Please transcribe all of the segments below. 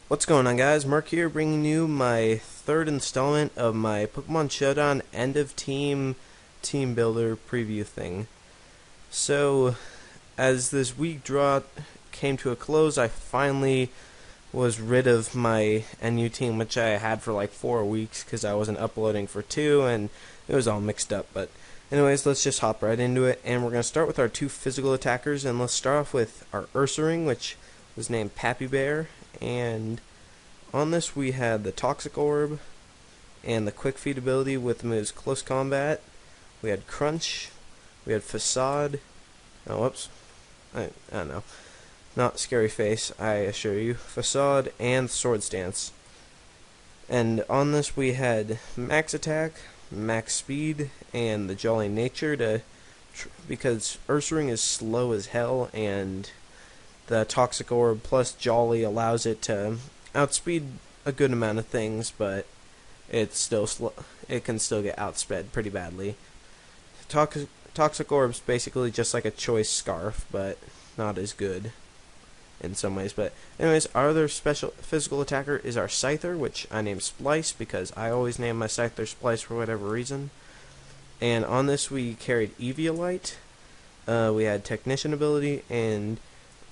What's going on, guys? Mark here, bringing you my third installment of my Pokemon Showdown end of team builder preview thing. So, as this week draw came to a close, I finally was rid of my NU team, which I had for like 4 weeks because I wasn't uploading for 2, and it was all mixed up. But anyways, let's just hop right into it, and we're gonna start with our two physical attackers, and let's start off with our Ursaring, which was named Pappy Bear. And on this we had the Toxic Orb and the Quick Feed ability with the moves Close Combat. We had Crunch, we had Facade, oh whoops, I don't know, not Scary Face, I assure you, Facade and Sword Stance. And on this we had Max Attack, Max Speed, and the Jolly Nature because Ursaring is slow as hell, and the Toxic Orb plus Jolly allows it to outspeed a good amount of things, but it's still it can still get outsped pretty badly. Toxic Orb's basically just like a choice scarf, but not as good in some ways. But anyways, our other special physical attacker is our Scyther, which I named Splice because I always name my Scyther Splice for whatever reason. And on this we carried Eviolite. We had Technician ability, and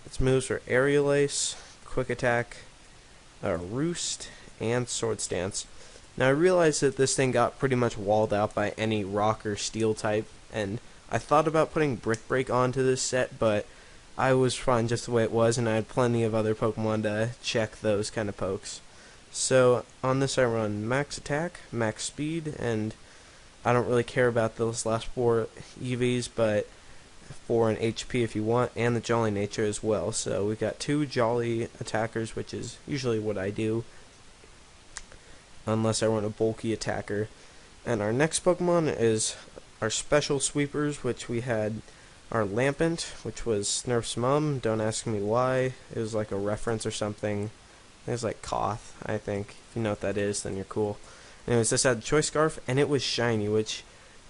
its moves are Aerial Ace, Quick Attack, Roost, and Sword Stance. Now I realized that this thing got pretty much walled out by any rock or steel type, and I thought about putting Brick Break onto this set, but I was fine just the way it was, and I had plenty of other Pokemon to check those kind of pokes. So on this I run Max Attack, Max Speed, and I don't really care about those last 4 EVs, but 4 in HP if you want, and the Jolly Nature as well. So we've got 2 Jolly attackers, which is usually what I do, unless I run a bulky attacker. And our next Pokemon is our Special Sweepers, which we had our Lampent, which was Snurf's mom. Don't ask me why. It was like a reference or something. It was like Koth, I think. If you know what that is, then you're cool. Anyways, this had the Choice Scarf, and it was shiny, which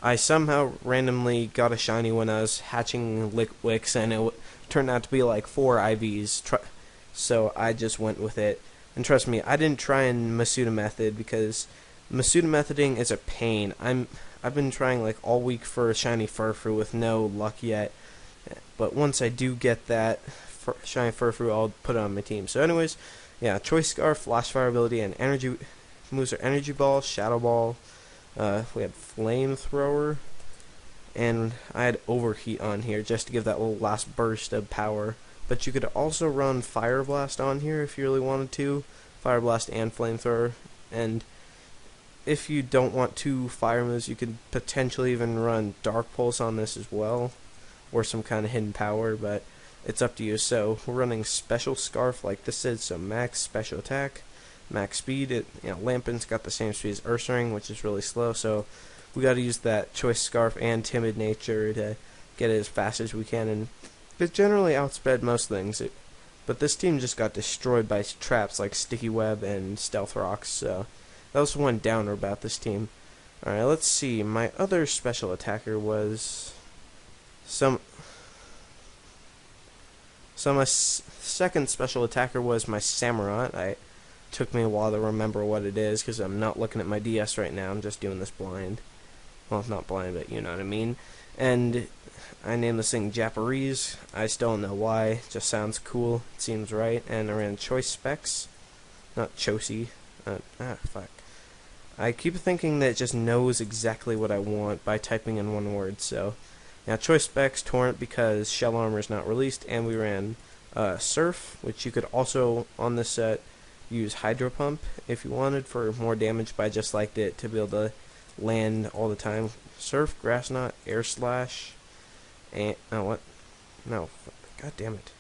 I somehow randomly got a shiny when I was hatching Wicks, and it turned out to be like 4 IVs. So I just went with it. And trust me, I didn't try and Masuda method because Masuda methoding is a pain. I've been trying like all week for a shiny Furfrou with no luck yet. But once I do get that shiny Furfrou, I'll put it on my team. So anyways, yeah, Choice Scarf, Flash Fire ability, and energy moves are Energy Ball, Shadow Ball. We had Flamethrower, and I had Overheat on here just to give that little last burst of power. But you could also run Fire Blast on here if you really wanted to. Fire Blast and Flamethrower. And if you don't want 2 fire moves, you could potentially even run Dark Pulse on this as well, or some kind of hidden power, but it's up to you. So we're running Special Scarf like this is, so max special attack, max speed. Lampent's got the same speed as Ursaring, which is really slow, so we got to use that Choice Scarf and Timid Nature to get it as fast as we can, and it generally outsped most things. But this team just got destroyed by traps like Sticky Web and Stealth Rocks, so that was one downer about this team. Alright, let's see. My other special attacker was my second special attacker was my Samurott. It took me a while to remember what it is because I'm not looking at my DS right now. I'm just doing this blind. Well, not blind, but you know what I mean. And I named this thing Japanese. I still don't know why. It just sounds cool. It seems right. And I ran Choice Specs. Not Chosy. Fuck. I keep thinking that it just knows exactly what I want by typing in one word. So, now Choice Specs, Torrent because Shell Armor is not released. And we ran Surf, which you could also, on this set, use Hydro Pump if you wanted for more damage, but I just liked it to be able to land all the time. Surf, Grass Knot, Air Slash, and god damn it,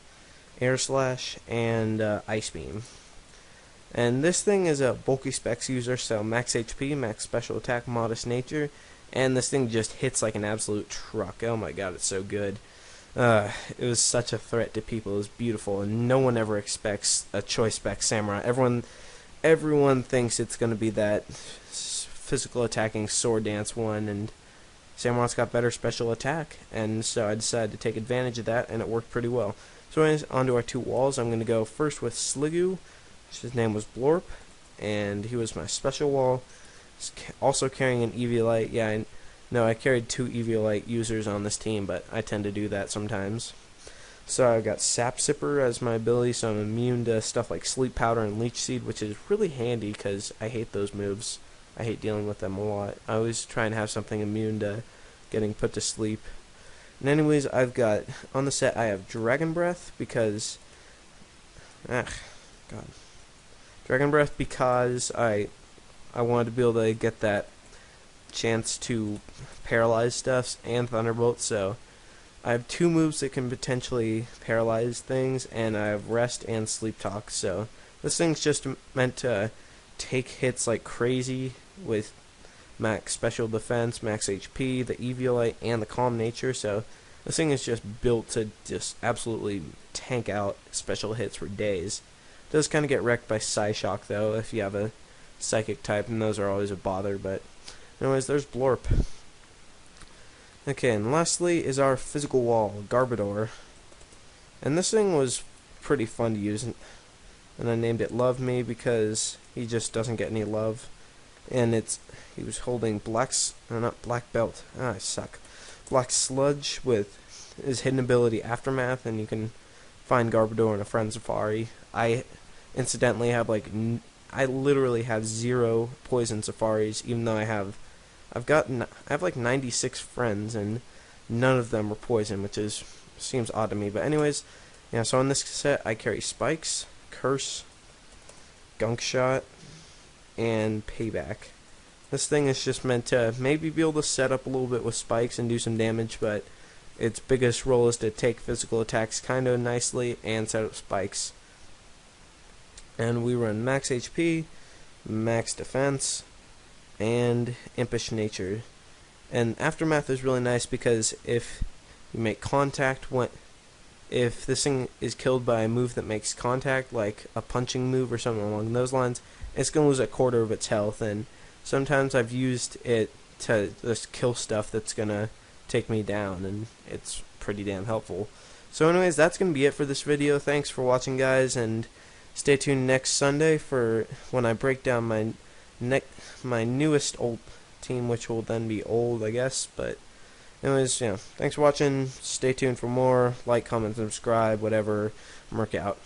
Air Slash and Ice Beam. And this thing is a bulky specs user, so max HP, max special attack, modest nature, and this thing just hits like an absolute truck. Oh my god, it's so good. It was such a threat to people. It was beautiful, and no one ever expects a Choice Spec Samurai. Everyone thinks it's going to be that physical attacking sword dance one, and Samurott's got better special attack, and so I decided to take advantage of that, and it worked pretty well. So anyways, onto our 2 walls. I'm going to go first with Sliggoo, His name was Blorp, and he was my special wall. He's also carrying an Eviolite. Yeah, I carried 2 Eviolite users on this team, but I tend to do that sometimes. So I've got Sap Sipper as my ability, so I'm immune to stuff like Sleep Powder and Leech Seed, which is really handy because I hate those moves. I hate dealing with them a lot. I always try and have something immune to getting put to sleep. And anyways, I've got, on the set, I have Dragon Breath because, Dragon Breath because I wanted to be able to get that chance to paralyze stuff, and Thunderbolt, so I have 2 moves that can potentially paralyze things, and I have Rest and Sleep Talk, so this thing's just meant to take hits like crazy with max special defense, max HP, the Eviolite, and the Calm Nature, so this thing is just built to just absolutely tank out special hits for days. It does kind of get wrecked by Psyshock, though, if you have a Psychic type, and those are always a bother, but anyways, there's Blorp. Okay, and lastly is our physical wall, Garbodor. And this thing was pretty fun to use, and I named it Love Me because he just doesn't get any love. And he was holding Black Sludge with his hidden ability Aftermath, and you can find Garbodor in a friend safari. I incidentally have I literally have 0 poison safaris, even though I have like 96 friends, and none of them are poison, which seems odd to me. But anyways, yeah. So on this set, I carry Spikes, Curse, Gunk Shot, and Payback. This thing is just meant to maybe be able to set up a little bit with Spikes and do some damage, but its biggest role is to take physical attacks kind of nicely and set up Spikes. And we run max HP, max defense, and Impish nature. And Aftermath is really nice because if you make contact, if this thing is killed by a move that makes contact, like a punching move or something along those lines, it's going to lose a quarter of its health, and sometimes I've used it to just kill stuff that's going to take me down, and it's pretty damn helpful. So anyways, that's going to be it for this video. Thanks for watching, guys, and stay tuned next Sunday for when I break down my newest old team, which will then be old, I guess. But anyways, thanks for watching. Stay tuned for more. Like, comment, subscribe, whatever. Work out.